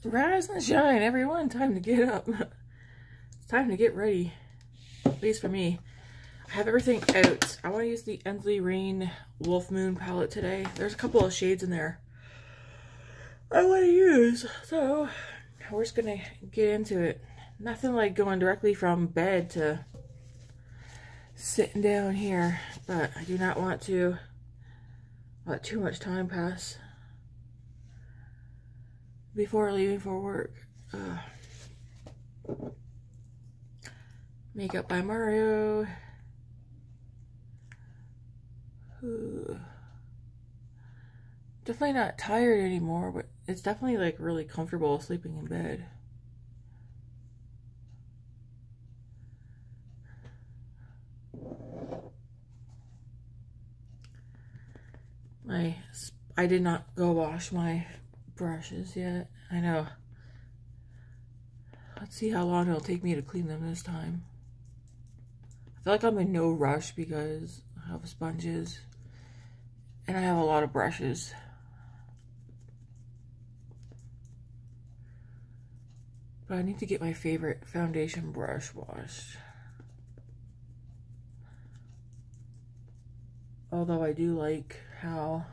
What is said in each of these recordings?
Rise and shine, everyone. Time to get up. It's time to get ready. At least for me. I have everything out. I want to use the Ensleyreign Wolf Moon palette today. There's a couple of shades in there I want to use. So, we're just going to get into it. Nothing like going directly from bed to sitting down here. But I do not want to let too much time pass before leaving for work. Makeup by Mario. Definitely not tired anymore, but it's definitely like really comfortable sleeping in bed. I did not go wash my brushes yet. I know. Let's see how long it'll take me to clean them this time. I feel like I'm in no rush because I have sponges and I have a lot of brushes. But I need to get my favorite foundation brush washed. Although I do like how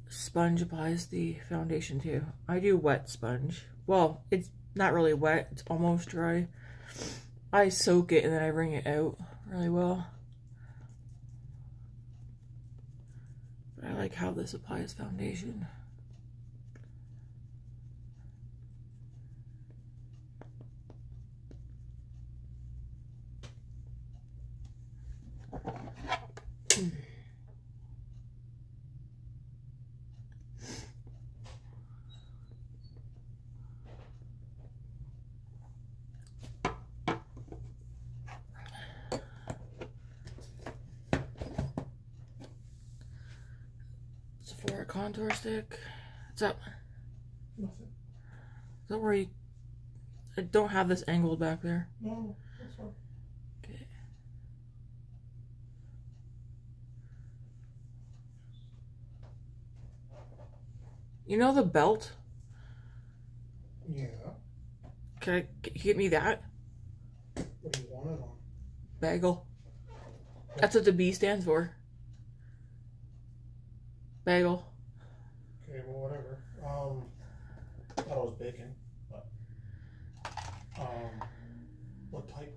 sponge applies the foundation too. I do wet sponge. Well, it's not really wet, it's almost dry. I soak it and then I wring it out really well. But I like how this applies foundation. Sephora contour stick. What's up? Nothing. Don't worry. I don't have this angled back there. No, that's fine. Okay. You know the belt? Yeah. Can you get me that? What do you want it on? Bagel. That's what the B stands for. Bagel. Okay, well, whatever. I thought it was bacon, but what type?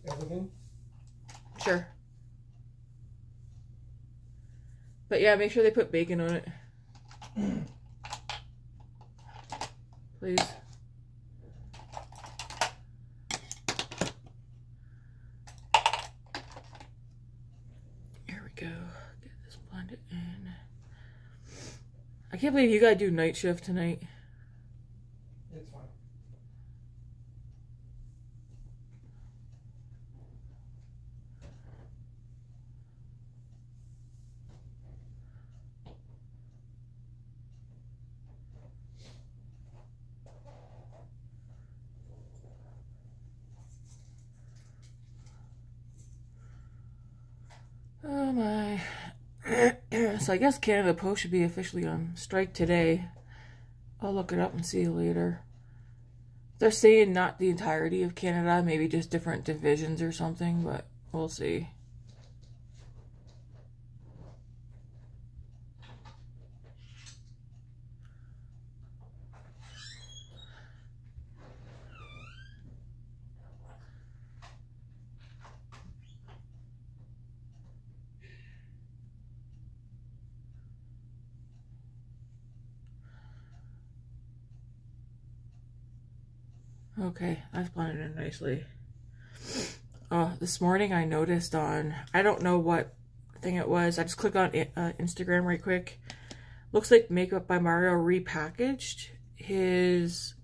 Everything? Sure. But yeah, make sure they put bacon on it. Please. Here we go. Get this blended in. I can't believe you gotta do night shift tonight. It's fine. Oh my. So I guess Canada Post should be officially on strike today. I'll look it up and see later. They're saying not the entirety of Canada, maybe just different divisions or something, but we'll see. Okay, I've blended in nicely. This morning I noticed on, I don't know what thing it was, I just clicked on Instagram right quick. Looks like Makeup by Mario repackaged his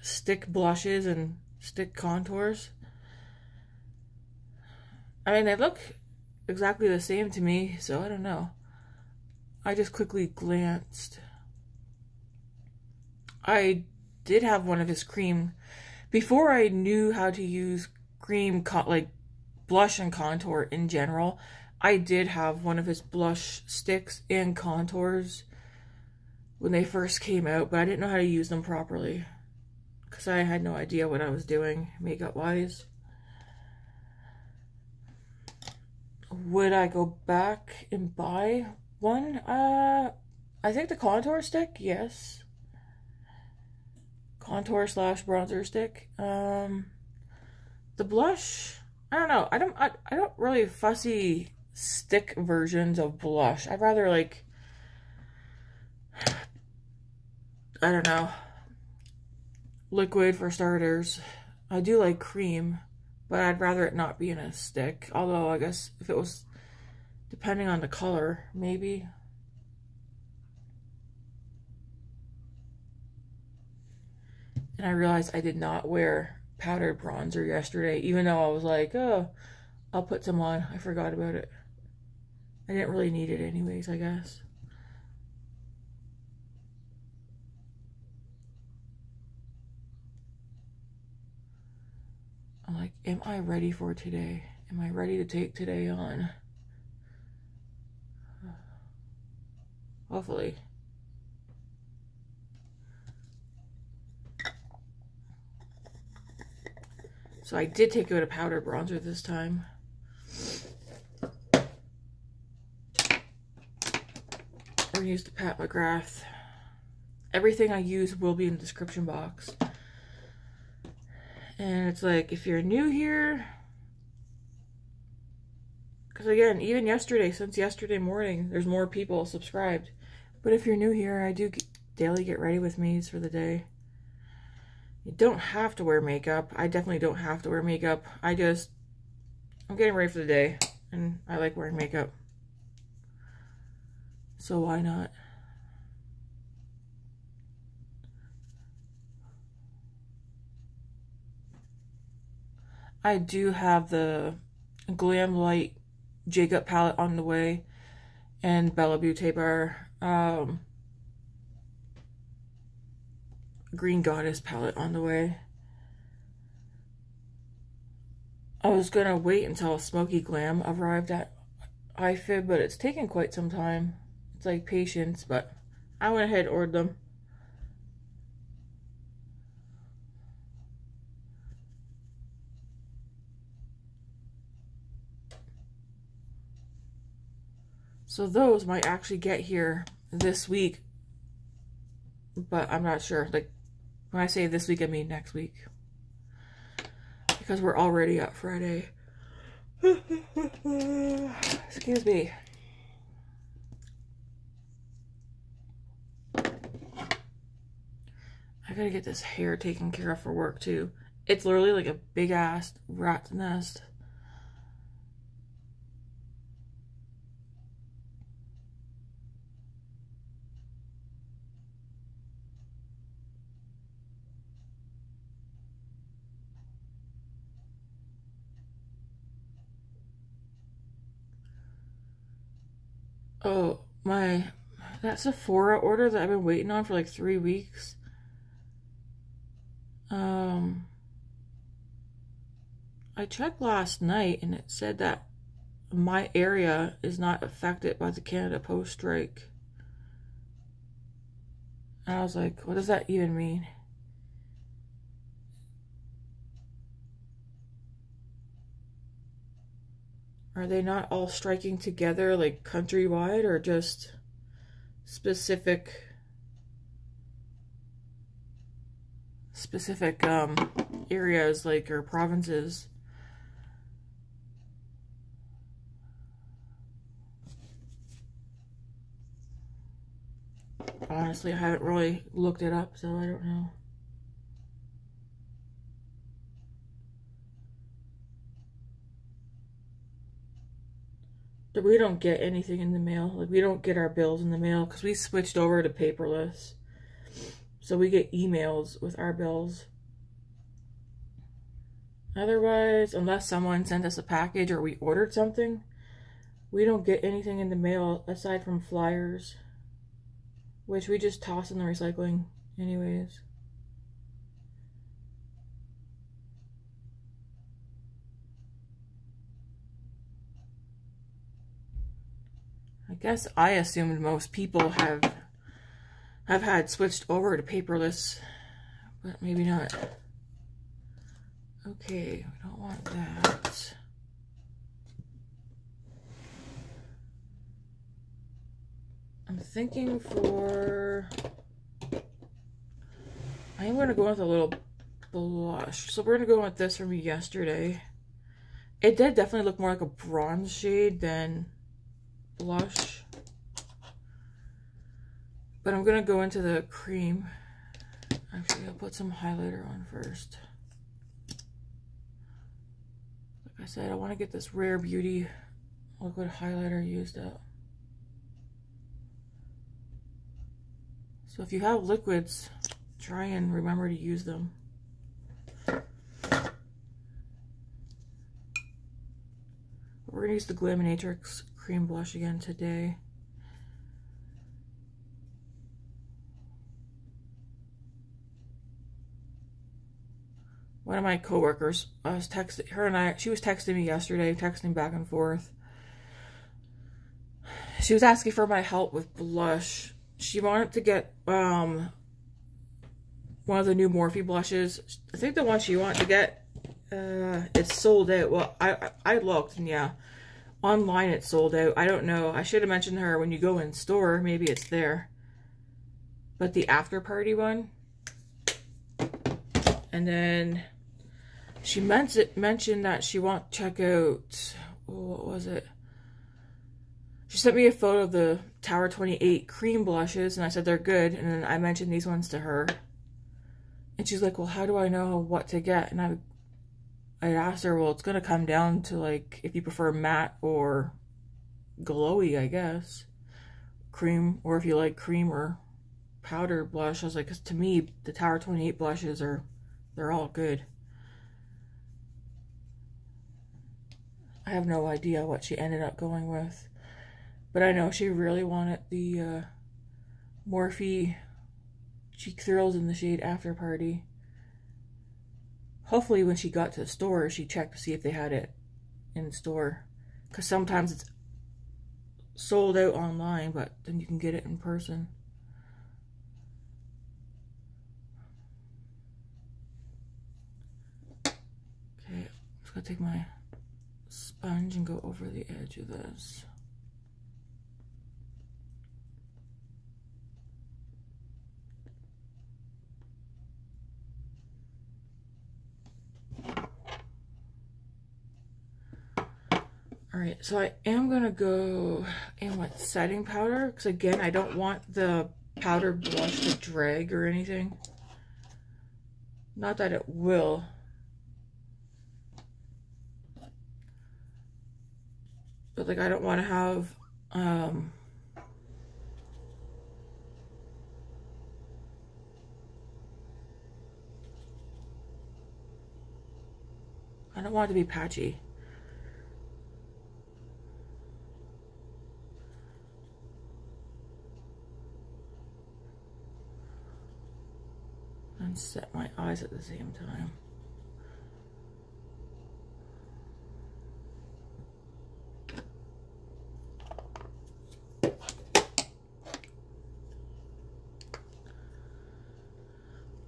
stick blushes and stick contours. I mean, they look exactly the same to me, so I don't know. I just quickly glanced. I did have one of his cream. Before I knew how to use cream, like blush and contour in general, I did have one of his blush sticks and contours when they first came out, but I didn't know how to use them properly because I had no idea what I was doing makeup wise. Would I go back and buy one? I think the contour stick, yes. Contour slash bronzer stick. The blush, I don't know. I don't really fussy stick versions of blush. I'd rather like, I don't know, liquid for starters. I do like cream, but I'd rather it not be in a stick. Although I guess if it was, depending on the color, maybe. And I realized I did not wear powdered bronzer yesterday, even though I was like, oh, I'll put some on. I forgot about it. I didn't really need it anyways, I guess. I'm like, am I ready for today? Am I ready to take today on? Hopefully. So I did take out a powder bronzer this time. We're gonna use the McGrath. Everything I use will be in the description box. And it's like, if you're new here, because again, even yesterday, since yesterday morning, there's more people subscribed. But if you're new here, I do daily get ready with me's for the day. You don't have to wear makeup. I definitely don't have to wear makeup. I'm getting ready for the day, and I like wearing makeup. So why not? I do have the Glam Light Jacob palette on the way, and Bella Beauty Bar Green Goddess palette on the way. I was gonna wait until Smoky Glam arrived at iFib, but it's taken quite some time. It's like patience, but I went ahead and ordered them. So those might actually get here this week, but I'm not sure. Like, when I say this week, I mean next week. Because we're already at Friday. Excuse me. I gotta get this hair taken care of for work too. It's literally like a big ass rat's nest. Oh, that Sephora order that I've been waiting on for like 3 weeks. I checked last night and it said that my area is not affected by the Canada Post strike. And I was like, what does that even mean? Are they not all striking together, like countrywide, or just specific areas, like, or provinces? Honestly, I haven't really looked it up, so I don't know. We don't get anything in the mail. Like, we don't get our bills in the mail because we switched over to paperless. So we get emails with our bills. Otherwise, unless someone sent us a package or we ordered something, we don't get anything in the mail aside from flyers, which we just toss in the recycling anyways. guess I assumed most people have had switched over to paperless, but maybe not. Okay, we don't want that. I'm thinking for... I am going to go with a little blush. So we're going to go with this from yesterday. It did definitely look more like a bronze shade than blush. But I'm going to go into the cream. Actually, I'll put some highlighter on first. Like I said, I want to get this Rare Beauty liquid highlighter used up. So if you have liquids, try and remember to use them. We're going to use the Glaminatrix cream blush again today. One of my coworkers, I was texting her and she was texting me yesterday, texting back and forth. She was asking for my help with blush. She wanted to get one of the new Morphe blushes. I think the one she wanted to get, it's sold out. Well, I looked, and yeah, online it's sold out. I don't know. I should have mentioned to her when you go in store, maybe it's there. But the after party one. And then she mentioned that she wanted to check out, what was it? She sent me a photo of the Tower 28 cream blushes, and I said they're good, and then I mentioned these ones to her. And she's like, well, how do I know what to get? And I asked her, well, it's going to come down to, like, if you prefer matte or glowy, I guess. Cream, or if you like cream or powder blush. I was like, 'cause to me, the Tower 28 blushes they're all good. I have no idea what she ended up going with. But I know she really wanted the Morphe Cheek Thrills in the shade After Party. Hopefully when she got to the store, she checked to see if they had it in store. Because sometimes it's sold out online, but then you can get it in person. Okay, I'm just going to take my sponge and go over the edge of this. Alright, so I am going to go in with setting powder, because again, I don't want the powder blush to drag or anything. Not that it will. But like, I don't want to have, I don't want it to be patchy. And set my eyes at the same time.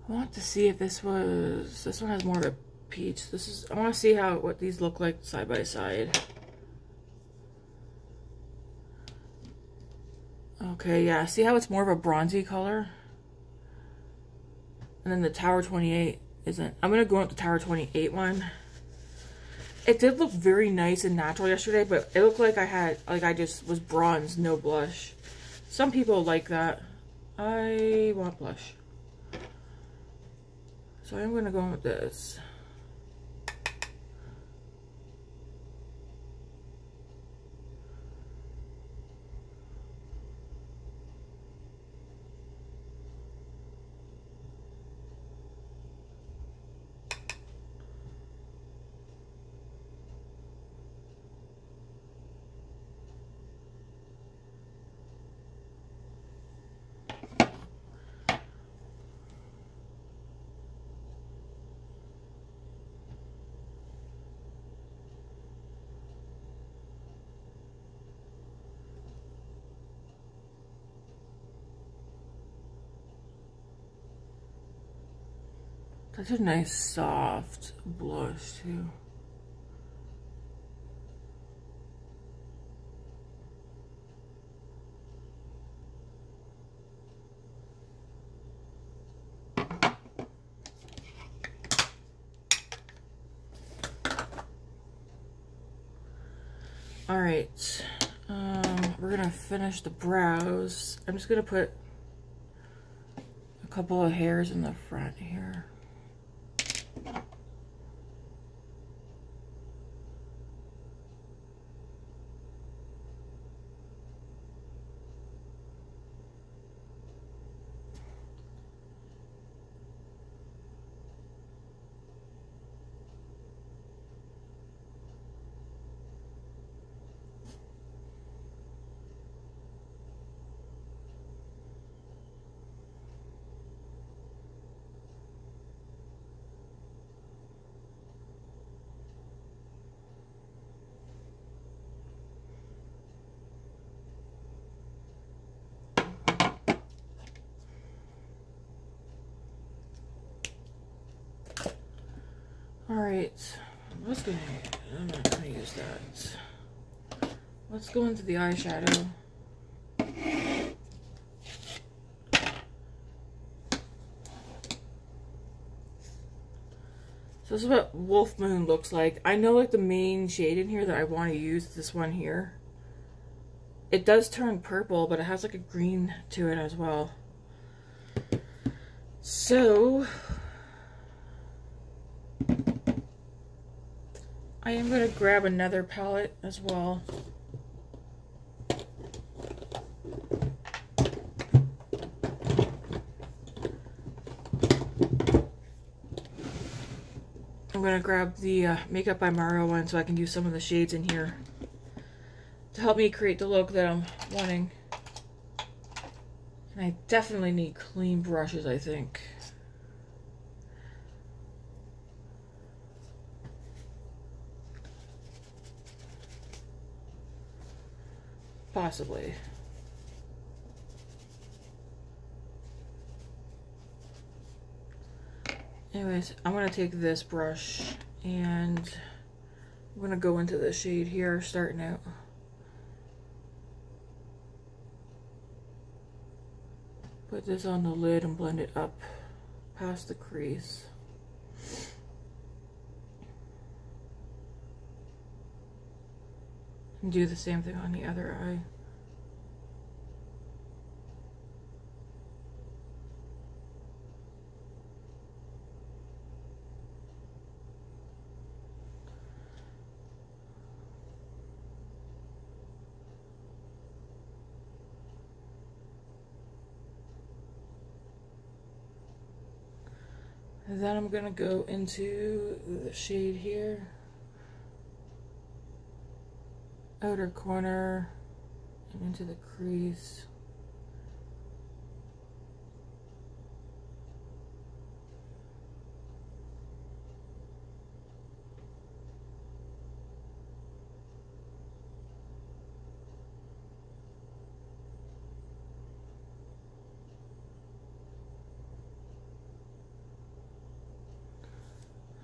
I want to see if this one has more of a peach. I want to see what these look like side by side. Okay, yeah, see how it's more of a bronzy color? And then the Tower 28 isn't. I'm going to go with the Tower 28 one. It did look very nice and natural yesterday, but it looked like I just was bronze, no blush. Some people like that. I want blush. So I'm going to go with this. Such a nice soft blush too. All right, we're gonna finish the brows. I'm just gonna put a couple of hairs in the front here. Alright, I'm not gonna use that. Let's go into the eyeshadow. So this is what Wolf Moon looks like. I know like the main shade in here that I want to use, this one here. It does turn purple, but it has like a green to it as well. So I am going to grab another palette as well. I'm going to grab the Makeup by Mario one so I can use some of the shades in here to help me create the look that I'm wanting. And I definitely need clean brushes, I think. Possibly. Anyways, I'm going to take this brush and I'm going to go into the shade here, starting out. Put this on the lid and blend it up past the crease. And do the same thing on the other eye. And then I'm gonna go into the shade here, outer corner, and into the crease.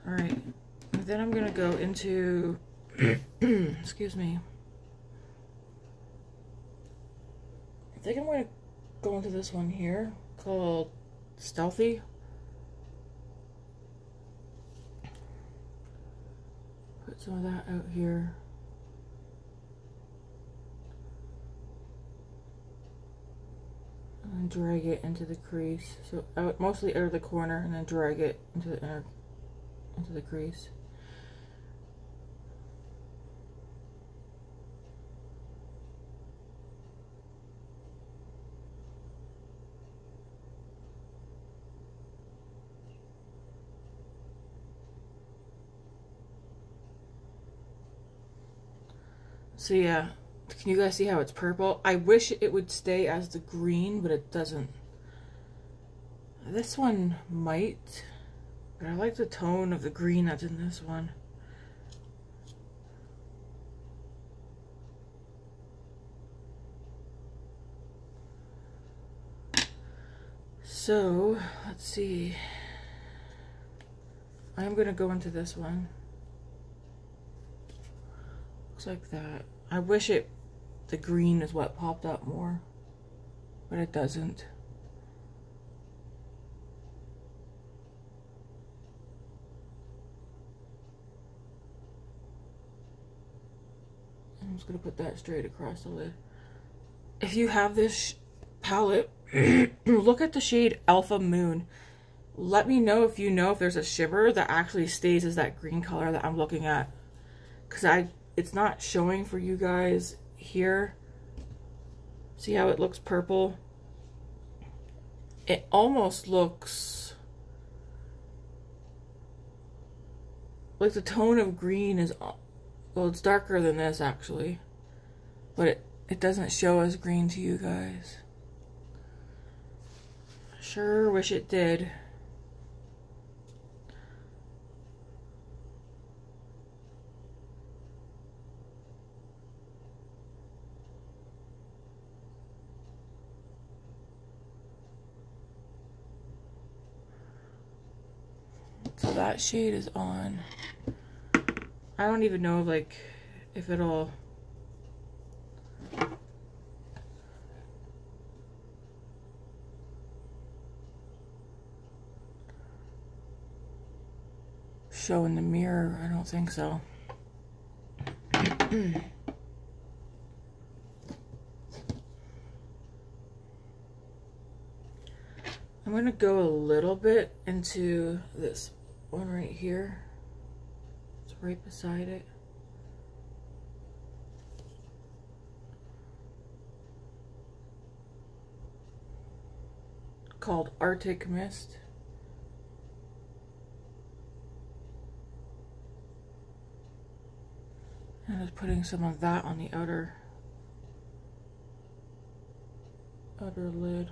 All right, and then I'm gonna go into, excuse me. I think I'm gonna go into this one here called Stealthy. Put some of that out here. And drag it into the crease. So out, mostly out of the corner, and then drag it into the inner, into the crease. So yeah, can you guys see how it's purple? I wish it would stay as the green, but it doesn't. This one might, but I like the tone of the green that's in this one. So, let's see. I'm going to go into this one. Looks like that. I wish the green is what popped up more, but it doesn't. I'm just going to put that straight across the lid. If you have this palette, look at the shade Alpha Moon. Let me know if you know if there's a shimmer that actually stays as that green color that I'm looking at. Because it's not showing for you guys here. See how it looks purple? It almost looks like the tone of green is, well, it's darker than this actually, but it doesn't show as green to you guys. Sure wish it did. So that shade is on. I don't even know like if it'll show in the mirror. I don't think so. I'm going to go a little bit into this one right here. It's right beside it. Called Arctic Mist. And just putting some of that on the outer lid.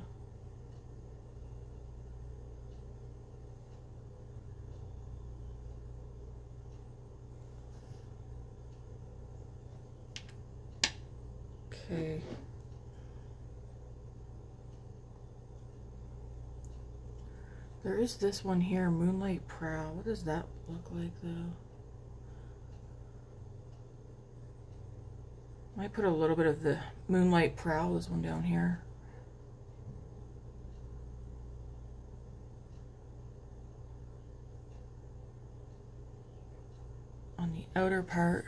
Okay. There is this one here, Moonlight Prow. What does that look like though? Might put a little bit of the Moonlight Prow, this one down here. On the outer part.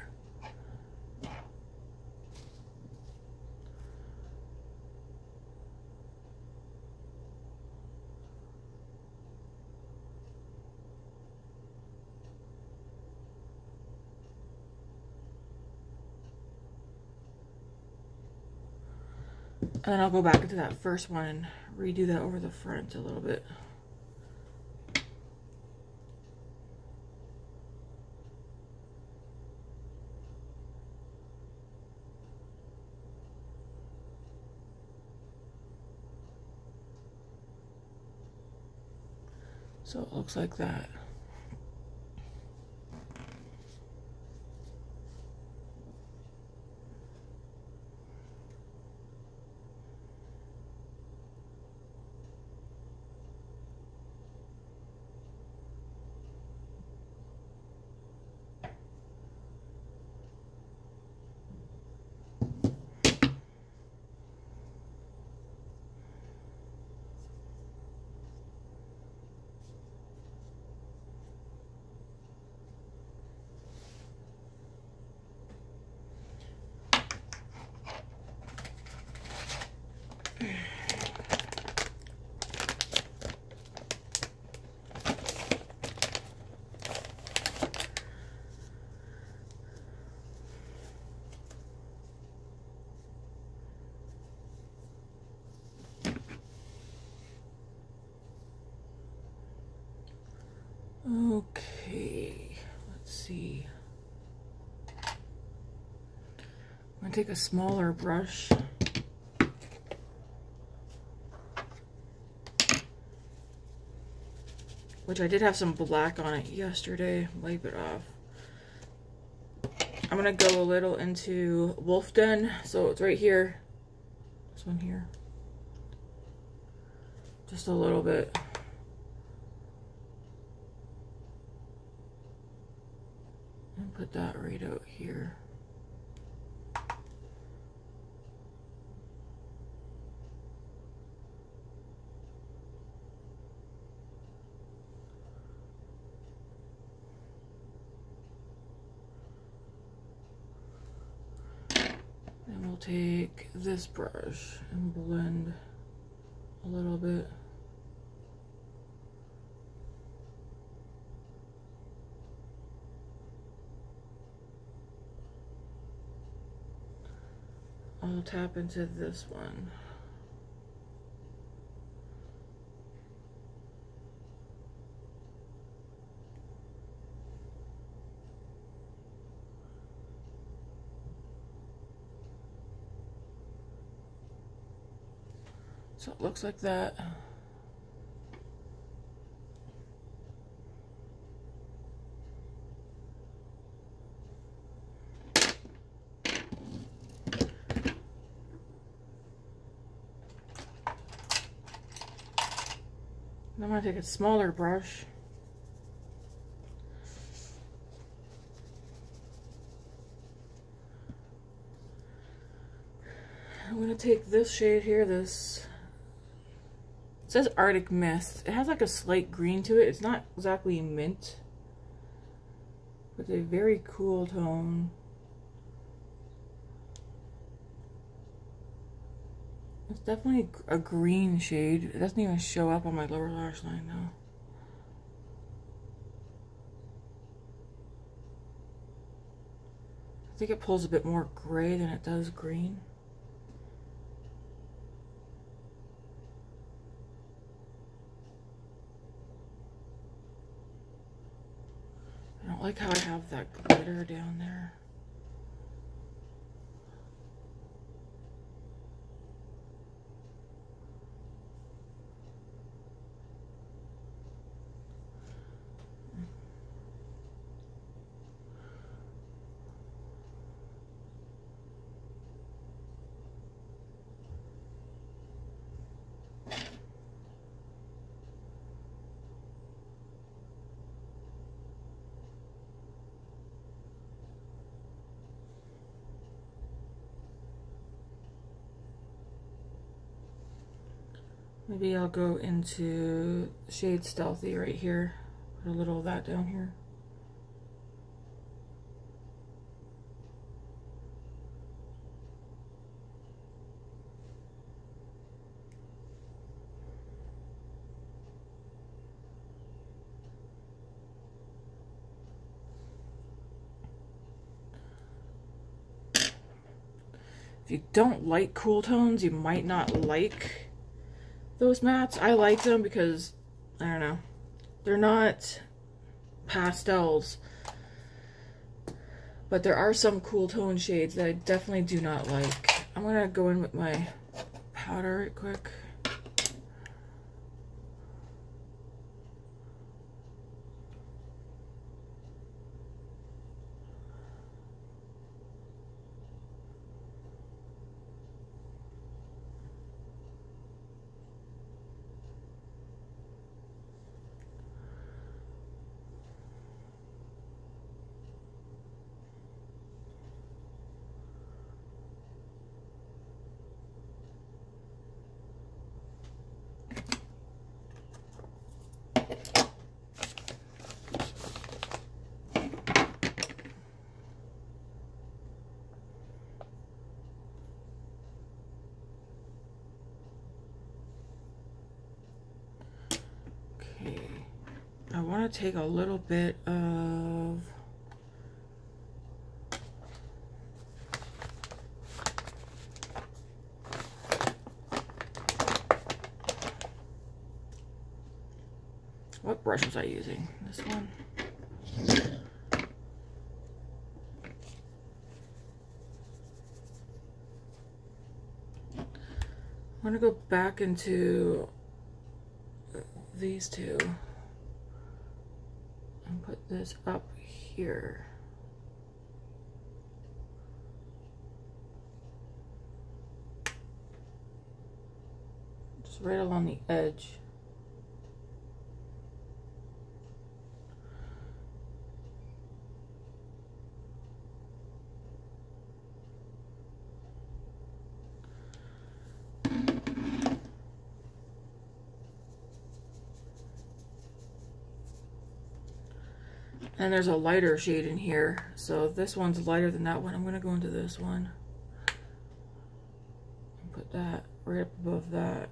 And then I'll go back into that first one and redo that over the front a little bit. So it looks like that. Okay, let's see. I'm gonna take a smaller brush. Which I did have some black on it yesterday. Wipe it off. I'm gonna go a little into Wolf Den. So it's right here. This one here. Just a little bit. Put that right out here. And we'll take this brush and blend a little bit. I'll tap into this one. So it looks like that. I'm going to take a smaller brush. I'm going to take this shade here, this, it says Arctic Mist. It has like a slight green to it. It's not exactly mint, but it's a very cool tone. It's definitely a green shade. It doesn't even show up on my lower lash line though. I think it pulls a bit more gray than it does green. I don't like how I have that glitter down there. Maybe I'll go into shade Stealthy right here. Put a little of that down here. If you don't like cool tones, you might not like those mattes. I like them because, I don't know, they're not pastels, but there are some cool tone shades that I definitely do not like. I'm gonna go in with my powder right quick. I want to take a little bit of what brush was I using? This one. I'm going to go back into these two. Put this up here. Just right along the edge. And there's a lighter shade in here. So this one's lighter than that one. I'm going to go into this one. And put that right up above that.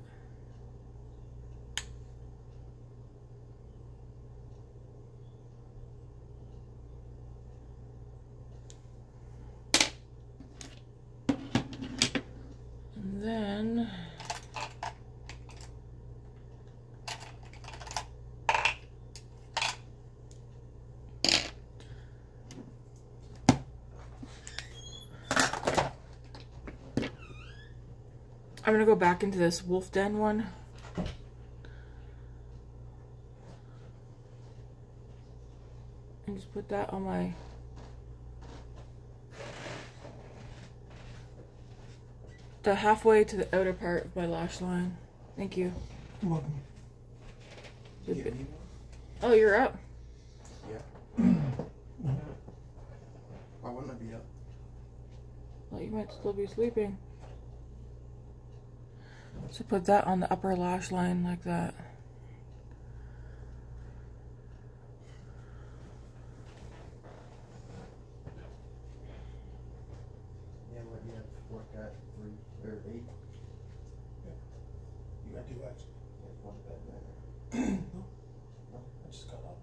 And then I'm gonna go back into this Wolf Den one. And just put that on my halfway to the outer part of my lash line. Thank you. You're welcome. Oh, you're up. Yeah. Why wouldn't I be up? Well, you might still be sleeping. So put that on the upper lash line like that. Yeah, what you have to work at 3 or 8. Yeah. You got 2 lights? Yeah, one bed there. No. No, I just got up.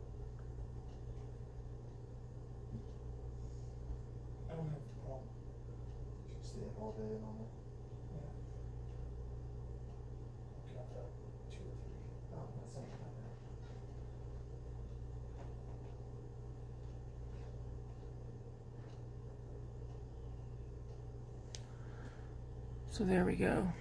I don't have a problem. You can stay up all day and all that. Yeah. I'll get up to 2 or 3. Oh, that's not bad. So there we go.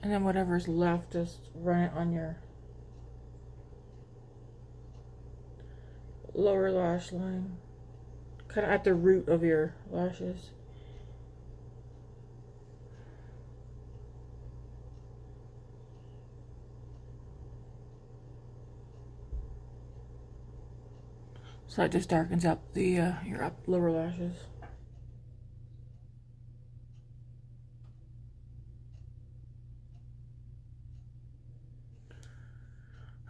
And then whatever's left, just run it on your lower lash line. Kind of at the root of your lashes. So that just darkens up the your lower lashes.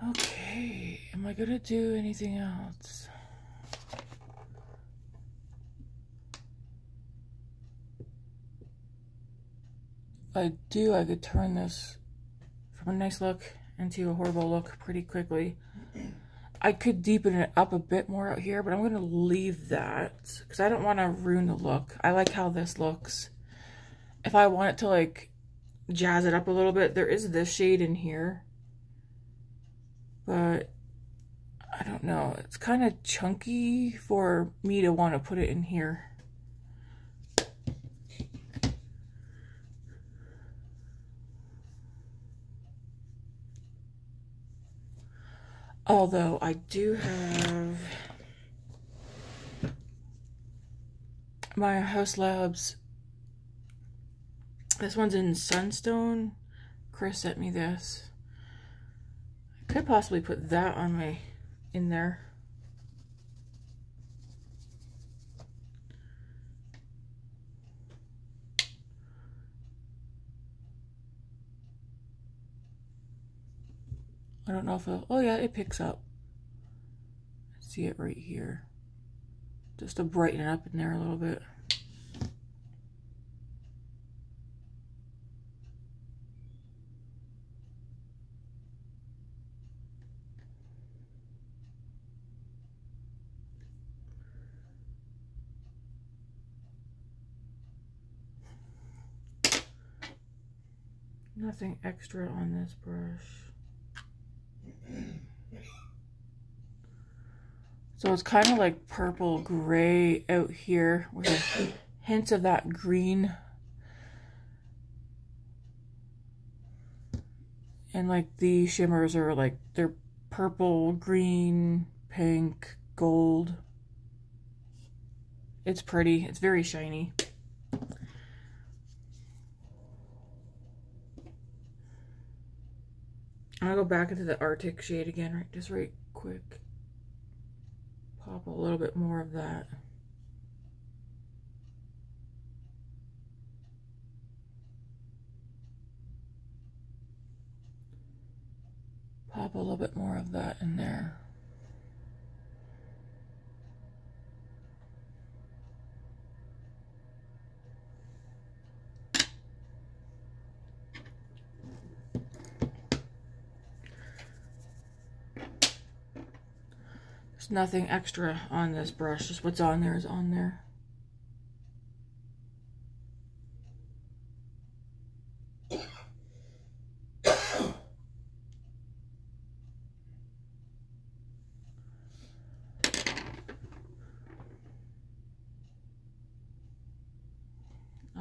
Okay, am I gonna do anything else? If I do, I could turn this from a nice look into a horrible look pretty quickly. I could deepen it up a bit more out here, but I'm going to leave that because I don't want to ruin the look. I like how this looks. If I want it to like jazz it up a little bit, there is this shade in here. But I don't know. It's kind of chunky for me to want to put it in here. Although I do have my Haus Labs. This one's in Sunstone. Chris sent me this. I could possibly put that on my in there. I don't know if it'll, oh yeah, it picks up. See it right here. Just to brighten it up in there a little bit. Nothing extra on this brush. So it's kind of like purple gray out here with hints of that green. And like the shimmers are like, they're purple, green, pink, gold. It's pretty. It's very shiny. I'm gonna go back into the Arctic shade again, right? Just right quick. Pop a little bit more of that. Pop a little bit more of that in there. There's nothing extra on this brush, just what's on there is on there.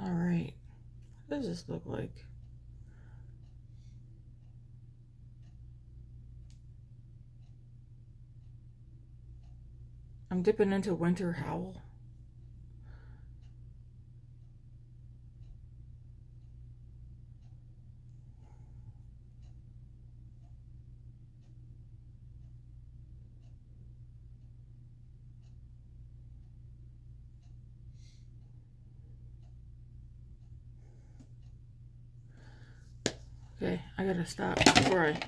Alright, what does this look like? I'm dipping into Winter Howl. Okay, I gotta stop before I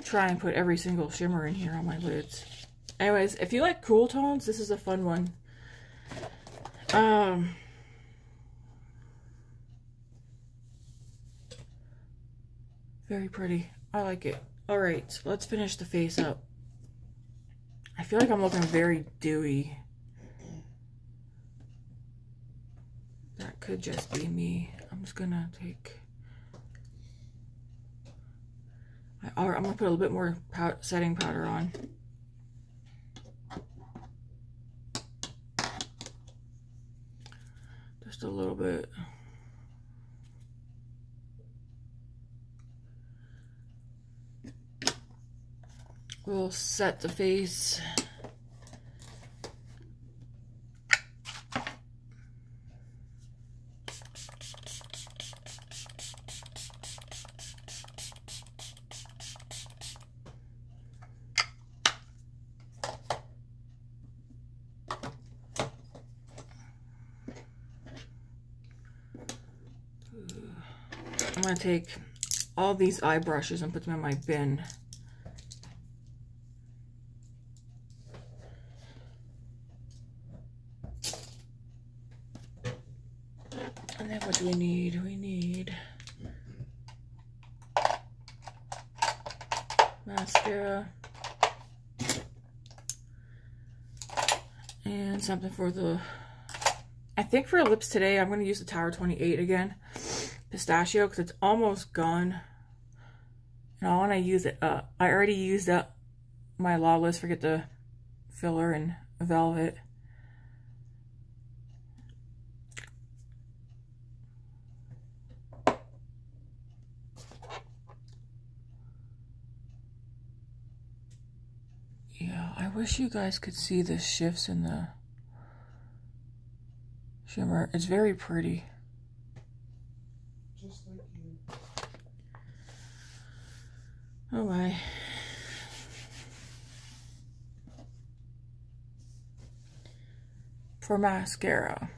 try and put every single shimmer in here on my lids. Anyways, if you like cool tones, this is a fun one. Very pretty. I like it. Alright, let's finish the face up. I feel like I'm looking very dewy. That could just be me. I'm just gonna take... I'm gonna put a little bit more setting powder on. Just a little bit. We'll set the face. I'm going to take all these eye brushes and put them in my bin. And then what do we need? We need mascara and something for the... I think for lips today I'm going to use the Tower 28 again. Pistachio, because it's almost gone and I want to use it up. I already used up my Lawless Forget the filler and Velvet. Yeah, I wish you guys could see the shifts in the shimmer. It's very pretty. Just like you. Oh my. For mascara.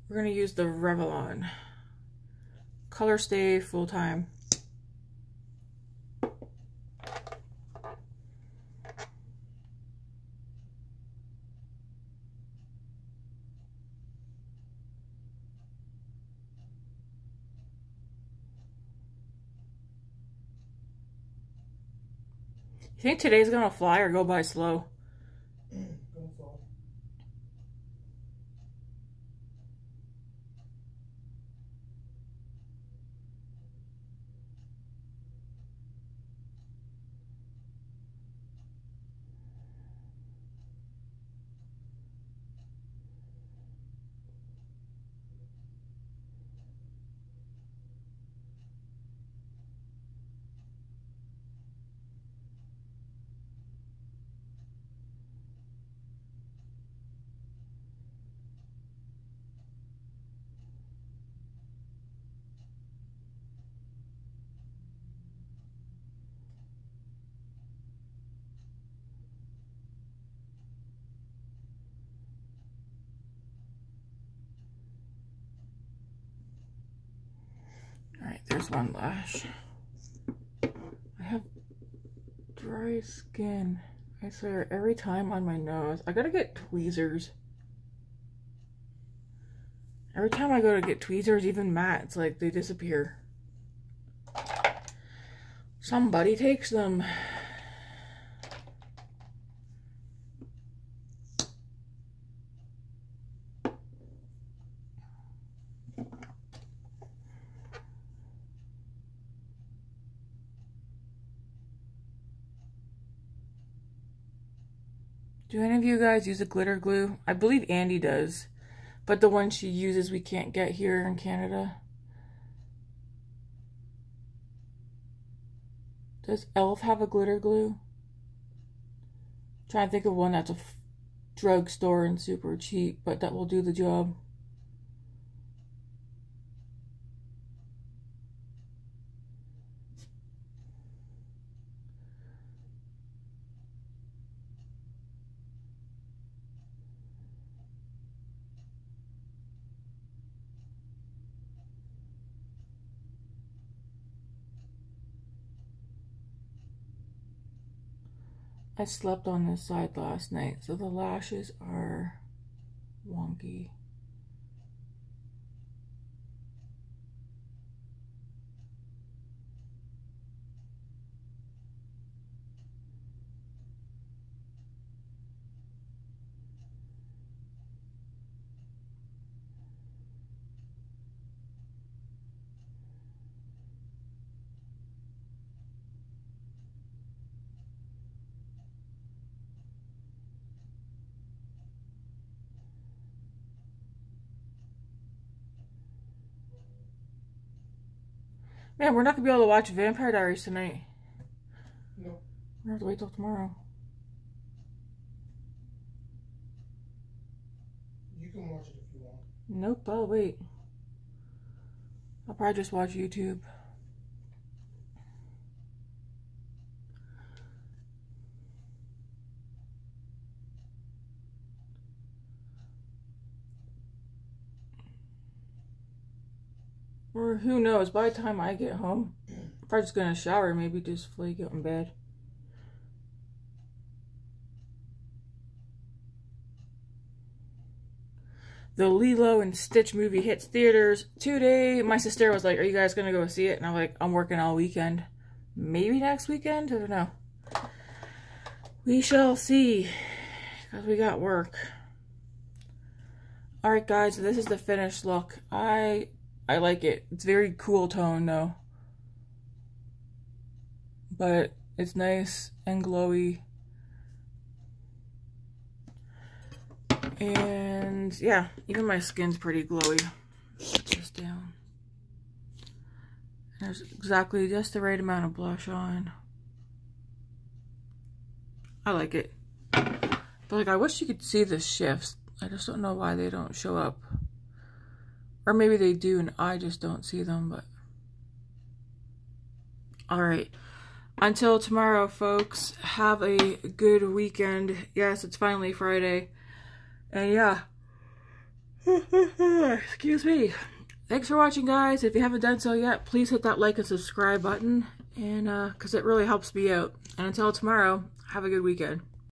We're going to use the Revelon Colorstay Full Time. You think today's gonna fly or go by slow? Gonna fly. Alright, there's one lash. I have dry skin. I swear, every time on my nose. I gotta get tweezers. Every time I go to get tweezers, even matte, it's like they disappear. Somebody takes them. Do any of you guys use a glitter glue? I believe Andy does, but the one she uses we can't get here in Canada. Does Elf have a glitter glue? I'm trying to think of one that's a drugstore and super cheap, but that will do the job. I slept on this side last night, so the lashes are wonky. Man, we're not gonna be able to watch Vampire Diaries tonight. No. We're gonna have to wait till tomorrow. You can watch it if you want. Nope, I'll wait. I'll probably just watch YouTube. Or who knows, by the time I get home, I'm probably just gonna shower and maybe just flake out in bed. The Lilo and Stitch movie hits theaters today. My sister was like, are you guys gonna go see it? And I'm like, I'm working all weekend. Maybe next weekend? I don't know. We shall see, because we got work. Alright guys, so this is the finished look. I like it. It's very cool tone though. But it's nice and glowy. And yeah, even my skin's pretty glowy. Put this down. There's exactly just the right amount of blush on. I like it. But like, I wish you could see the shifts. I just don't know why they don't show up. Or maybe they do and I just don't see them, but... Alright. Until tomorrow, folks. Have a good weekend. Yes, it's finally Friday. And yeah. Excuse me. Thanks for watching, guys. If you haven't done so yet, please hit that like and subscribe button. And, because it really helps me out. And until tomorrow, have a good weekend.